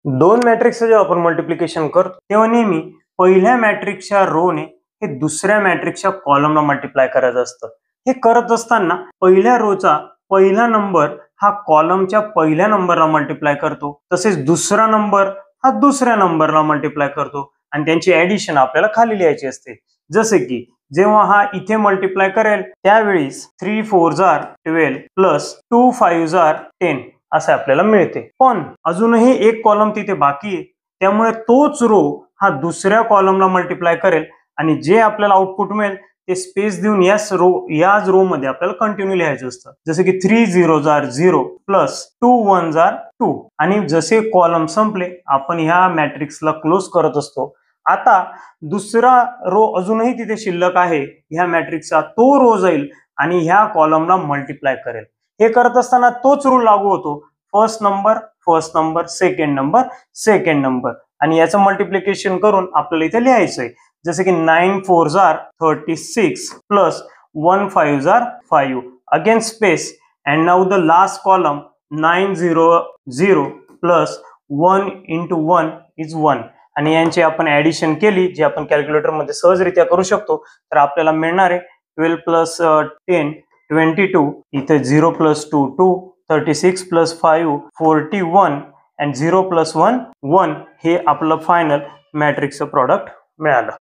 दोन मॅट्रिक्सचं जेव्हा आपण मल्टिप्लिकेशन करतो तेव्हा नेहमी पहिल्या मॅट्रिक्सच्या रोने हे दुसऱ्या मॅट्रिक्सच्या कॉलमला मल्टिप्लाय करायचं असतं। हे करत असताना पहिल्या रोचा पहिला नंबर हा कॉलमच्या पहिल्या नंबरला मल्टिप्लाय करतो, तसेच दुसरा नंबर हा दुसऱ्या नंबरला मल्टिप्लाय करतो आणि त्यांची ऍडिशन आपल्याला खाली लिहायची असते। जसे की जेव्हा हा इथे मल्टिप्लाय करेल त्यावेळेस 3 4s are 12 plus 2 5s are 10 असे आपल्याला मिळते। पण अजूनही एक कॉलम तिथे बाकी आहे, त्यामुळे तोच रो हा दुसऱ्या कॉलमला मल्टिप्लाय करेल आणि जे आपल्याला आउटपुट मिळेल ते स्पेस देऊन याच रो मध्ये आपल्याला कंटिन्यू लिहायचं असतं। जसे की 3 0s are 0 plus 2 1s are 2 आणि जसे कॉलम संपले आपण ह्या मॅट्रिक्सला क्लोज करत असतो। आता दुसरा रो अजूनही तिथे शिल्लक आहे ह्या मॅट्रिक्सचा, तो रो जाईल आणि ह्या कॉलमला मल्टिप्लाय करेल। हे करत असताना तोच रूल लागू होतो, फर्स्ट नंबर सेकंड नंबर आणि याचं मल्टिप्लिकेशन करून आपल्याला इथे लिहायचं आहे। जसे की 9 4s are 36 plus 1 5s are 5 again space and now the last column 9 0 0 plus 1 into 1 is 1 आणि यांची आपण ऍडिशन केली जी आपण कॅल्क्युलेटर मध्ये सहजरित्या करू शकतो, तर आपल्याला मिळणार आहे 12 प्लस 10 22, इथे 0 प्लस 2 2, 36 प्लस 5 41 and 0 प्लस 1 1 हे आपलं फायनल मॅट्रिक्सचं प्रॉडक्ट मिळालं।